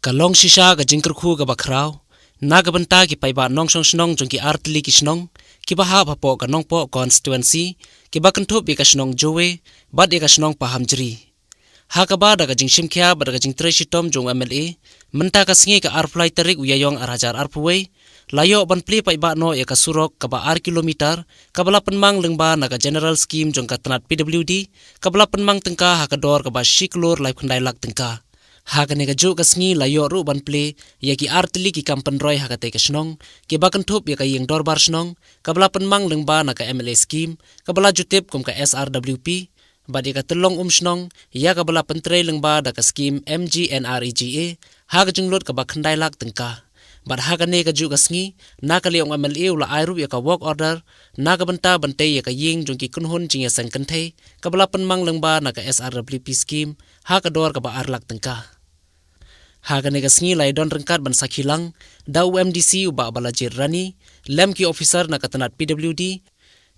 Kalong shisha ka jingkar khu ka bakraw na ka banta ki Paidbah Nongshong Shnong jong ki artli ki Shnong ki baha papo ka nongpo constituency ki bakanthop bi ka Shnong Jowe bad ka Shnong Pahamjri ha ka ba da ka jing shimkhya ba da ka jing treshitom jong MLA menta ka singi ka arflai tarik uyayong arhajar arpuwei layo ban pli Paidbah no ka Surok ka ba kilometer ka bala penmang lengba na ka general scheme jong ka tanat PWD ka bala penmang tengka ha ka dor ka ba shiklor lai khandai lak tengka Hakan ka jo ka sngi layo ru ban ple ya ki artli ki kampan roy hakate ka Shnong ki bakan thop ya ka yeng dorbar Shnong kabla penmang lengba na ka MLA scheme kabla jutip kum ka SRWP badi ka telong Shnong ya kabla pentre lengba da ka scheme MGNREGA ha ka jinglot ka bakhandai lak tengka bad hakane ka jo ka sngi na ka leong MLA ula airu ya ka work order na ka banta bante ya ka yeng jong ki kunhun jing ya sang kanthe kabla penmang lengba na ka SRWP scheme ha ka dor ka ba arlak tengka Hagan ka sngi lai don rengkat ban sakhilang da UMDC uba balajir rani lem ki officer na katanat PWD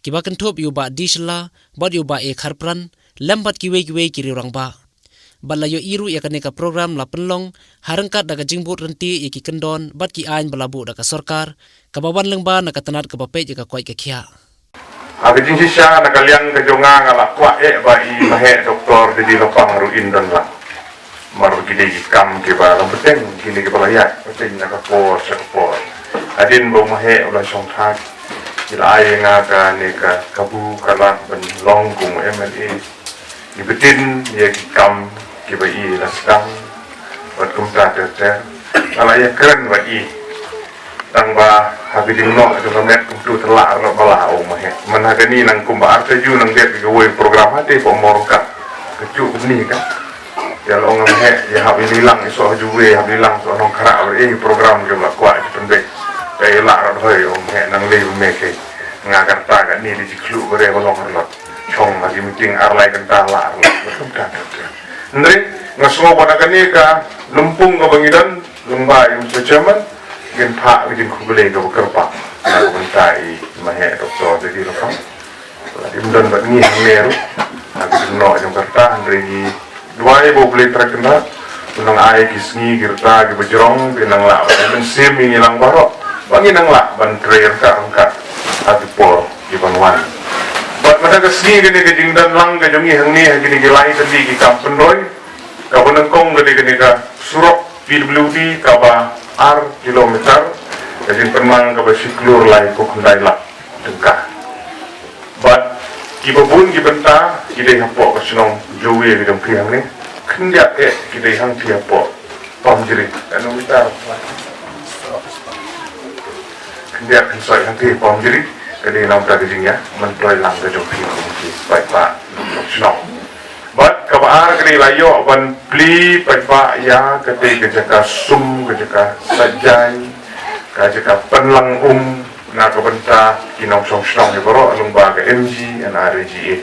ki bakan thop yu ba disla bad yu ba e kharpran lem bat ki we ki rang ba balayo iru ya ka program la penlong harengkat da ka jingbut renti ki kendon bat ki ain balabu da ka sarkar ka bawan lengba na katanat ka bape ka koi ka khia Aga jing sisya na kaliang ka jonga ngala kwa ba i mahe doktor di lopang ruin don la maru gide kam ke ba lam peteng gine ke balaya peteng na ka por sa ka por adin bo mahe ulah song thak ila ai nga ka ne ka kabu kala ban long kum MLA ni betin ye kam ke ba i la stang bat kum ta ter ala ya keren ba i tang ba habi ding no to met kum tu tela ro bala o mahe man hagani nang kum ba arte ju nang det ke we program hate po morka ke cu ni ka ya lo ngam he ya habi lilang so Jowe habi lilang so nong khara program ke la kwa pende kai la ro hoi o he nang le me ke nga ka ta ka ni di klu gore ko long lo chong ma di meeting arlai kan ta la lo kum ta ndri ngaso ba ka ni ka lumpung ka bangidan lumba yung sa chairman gen pha ke jing khubele ka kerpa na ko tai ma he doktor de lo ka la di don ba ni meru habi no yung karta ndri Duai bo play track na unang ai kisngi girta gi Jong binang la ben sim ni lang baro bangi nang la ban trayer ka angka ati po gi banwan bat mata ka sni gini ke jingdan lang ke jongi hangni gini gi lai tadi gi kampen roy ka bonang kong gini ka Surok PWD ka ba R kilometer ka jing penmang ka ba siklur lai ko kundai la tengka bat Kibabun gibenta kita hapo Shnong Jowe di dalam kriang ni kendia kita hang dia hapo Pahamjri anu mitar kendia kensoi hang dia Pahamjri kali nam ta kejingnya mentoy lang ke jong kriang ni Paidbah Shnong bat kabar kali layo ban pli Paidbah ya kete kejaka sum kejaka sajai kejaka penlang na ka banta ki Nongshong Shnong ni baro lembaga MGNREGA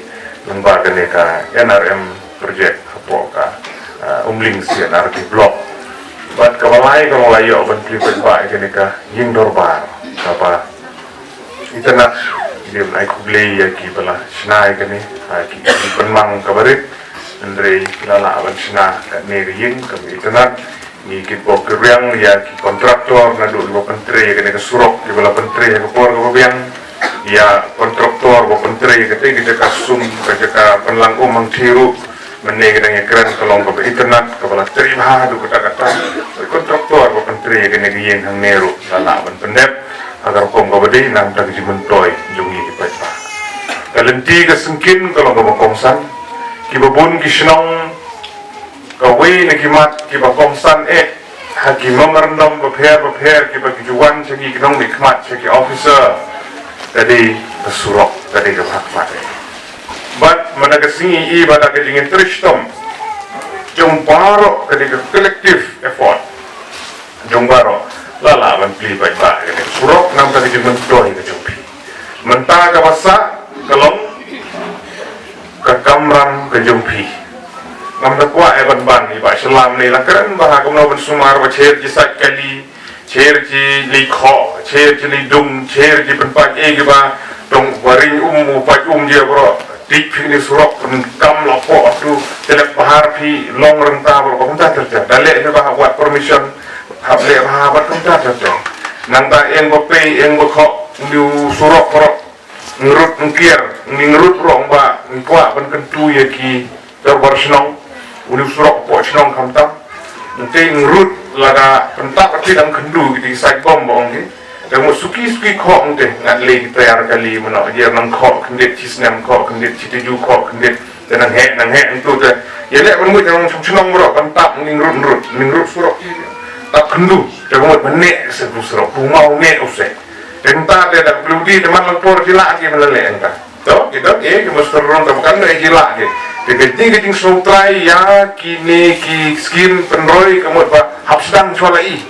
lembaga ne ka NRM project hapo ka umling si NRT block bat ka balai ka layo ban klipet ba ne ka ying dorbar ka ba itana dia nai kublei ya ki bala snai ka ni ki penmang ka barit andre lala ban sna ka ne ying ka itana ni kipo keryang ya ki kontraktor na do lo pentre ke ne Surok di bala pentre ke por ke biang ya kontraktor bo pentre ke te ke kasum ke penlang mang thiru menne ke ne keren kolong ke internet ke bala terima do kata-kata kontraktor bo pentre ke ne yen hang neru sala ban pendep agar kom ke bedi nang ta ji mentoy jungi ki Paidbah kalenti ke sengkin kolong ke kongsan ki babun ki Shnong Kawi nagimat kiba komsan hagi memerendam beper kiba kijuan segi kenong nikmat segi officer tadi Surok tadi ke hakmat bat managasini i bada ke jingin trishtom jong baro tadi ke collective effort jong baro lala ban pli Paidbah ke Surok nam tadi ke mentoy ke jong pi mentah ke basa kelong ke kamram ke jong pi ngam da kwa ban ni ba salam ni la keren ba ko no ban sumar ba cher ji sat kali cher ji li kho cher ji li dung cher ji ban pa e ba dong waring mu pa ji bro tik phi ni surok pen kam lapo tu telek bahar phi long renta bro kom ta terja dalek ni bah buat permission hable bah buat kom ta terja nang ta eng bo pe eng bo kho du surok korok ngerut ngkier ngerut rong ba ngkwa pen kentu ye ki terbar Shnong ulu surok po Shnong kam ta nte ngerut lada pentak ati dang kendu di side bomb bong ni dan suki kok nte ngat le tayar kali mana dia nang kok kendit cisnam kok kendit cituju kok kendit dan nang he itu te ya le mun yang Shnong bro pentak ngerut surok tak kendu dan mun menek sebu surok mau ne usai dan ta dia dak bludi teman lapor jila ki melele enta to kita mesti ron ta bukan ne jila ki Keting sutrai ya kini ki skin penroi kamu apa hapsdang cualai.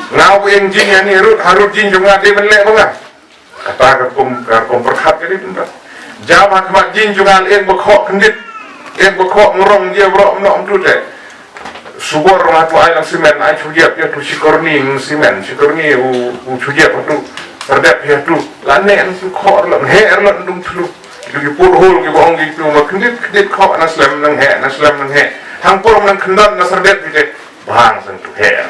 Ngau enjing yang ni harut jing juga dia melek bangga. Kata kom perhat kali benda. Jam hakmat jing juga en bekok kendit, en bekok ngurong dia bro menok tu deh. Subor rumah tu ai lang simen ai cujiap dia tu sikorni simen sikorni u cujiap tu terdak dia tu lane tu kok lang her lang dum tu. Di pur hol ki bohong gitu mak kendit kok naslam nang he hang por nang kendan nasardet bide bang sentu he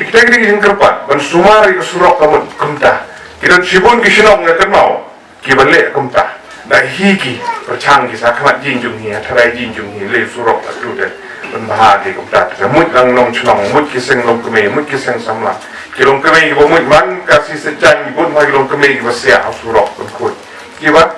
kita gini kerpat ban sumari ke surok kamu kumta kita sibun ki Shnong na kenau ki balik kumta dah hiki percang ki sakmat jinjung ni tarai jinjung ni le surok tu de ban bahagi kumta mut lang Nongshong mut ki seng long Kmen mut ki seng samla ki long Kmen ki mut man kasih secang bun mai long Kmen ki basia surok kun kut ki ba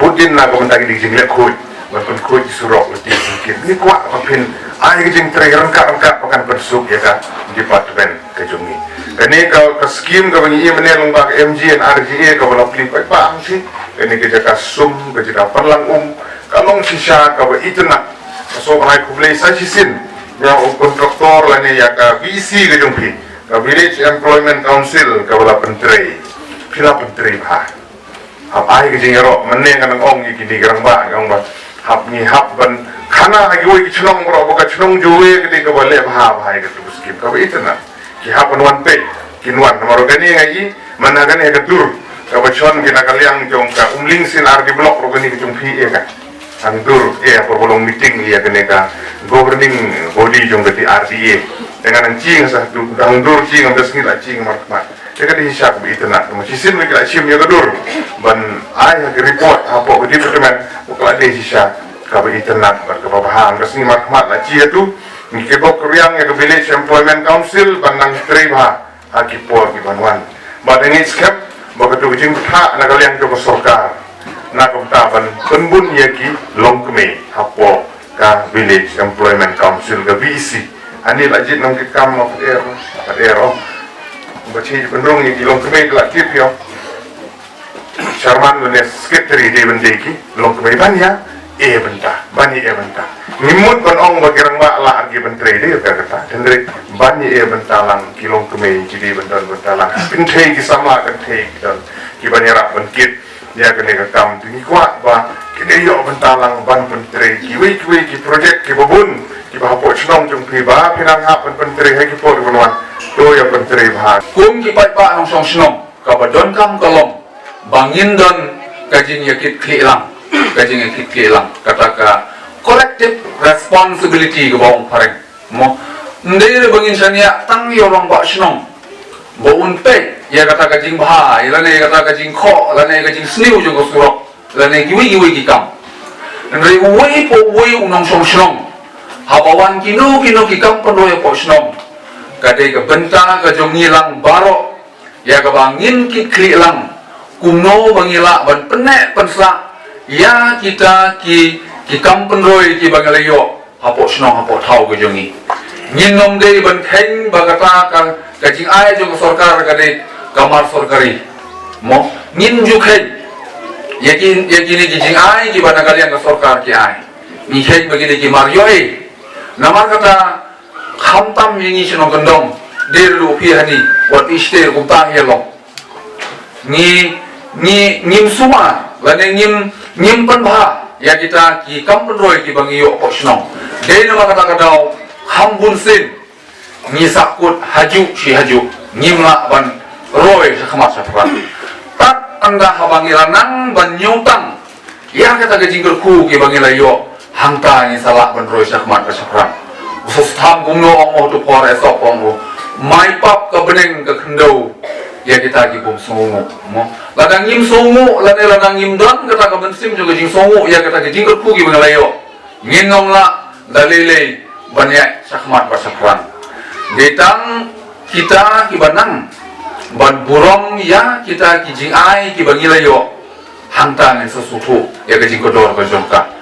Budin na ko mentagi di jingle koi bakun koi surok lebih sedikit ni kuat apin ai jing rangka pakan bersuk ya ka departemen kejongi ini kalau ke skim ke bagi menelong bak MG and RGA ke bola pli pa sih ini ke jaka sum ke jaka perlang kalong sisa ke itu nak so kai ku blai sa sisin ya kontraktor lane ya ka VC ke jongpi ke Village Employment Council ke bola penteri pila penteri bah hap ai ke jingero meneng kan ong iki di gerang ba hap ni hap ban kana lagi woi Shnong bro boka Shnong Jowe ke di ke bale bah hai ke tu skip ka itu na ki hap wan pe kinwan maro gani ngai mana gani ke tur ka bachon kina kaliang jong ka umling sin ar di blok ro gani ke jong pi e ka ang dur por bolong meeting ya gani ka governing body jong ke RDA dengan cing sa tu ang dur cing am desngi la cing mark Jika dihisap begitu nak, macam mereka sim yang kedur, ban ayah report apa ke departemen, bukan dihisap kalau begitu nak berkepahaman. Kesini makmat lah cia tu, mikibok kriang yang ke Village Employment Council, bandang terima hakipor di Banuan. Badan ini skep, begitu kecing tak nak kalian ke Surok, nak ketaban penbun yaki long Kmen, hapo ke Village Employment Council ke VC. Ani lajit nang kekam of air. Baca penrong yang long Kmen kelak tip yo. Sharman lunes sekretari dia bendeki long Kmen banyak bentah. Nimut kon ong bagirang ba la argi bentre dia kata. Dendri banyak bentalang kilong Kmen jadi bentalang. Bentei ki sama kan tei dan ki banyak bengkit dia kena kam tinggi kuat ba kini yo bentalang ban bentre ki ki projek ki babun ki bahapo Shnong jong priba pinang hap bentre hai ki por bonwan to ya bentre bah kum ki Paidbah Nongshong Shnong ka badon kam kalong bangin don kajing yakit khilang kata ka collective responsibility ke bawang pareng mo ndere bangin sania tang yo rong ba Shnong bo unpe ya kata kajing bah ilane kata kajing kho lane kajing sniu jong Surok lane giwi ki kam ndre wei po wei Nongshong Shnong habawan kino ki kam pendoy po Shnong kadai ke benta ke jong ngilang barok ya ke bangin ki krilang kuno bangila ban penek pensa ya kita ki kam penroi ki bangalayo hapo Shnong hapo thau ke jongi nginom dei ban kheng bagata ka jing ai jong sarkar kadai kamar sarkari mo ngin ju kheng yakin ni jing ai ki bana kalian ka sarkar ki ai ni kheng bagi ki maryoi namar kata khamtam yang Shnong kendong der lu pi hani wat iste kum tang yelong ni ngim suma lane ngim penbha ya kita ki kam penroi ki bangiyo po Shnong dei nama kata kadau hambun sin ni sakut haju ngim la ban roi sakhamat sakrat tak anda habangilanang banyutang ya kita ke jingker ku ki bangilayo hangta ni salah benroi syakmat kasakran usus tham gumno ong tu por esok ong mai pap ke beneng ke kendau ya kita ki bum sungu mo ladang ngim sungu ladang ngim don kita ke bensim juga jing sungu ya kita ke jingker ku ki bangilayo nginong la dalile banyak syakmat kasakran detang kita ki banang ban burong ya kita ki jing ai ki bangilayo hangta ni sesuatu ya ke jingkodor ke jongka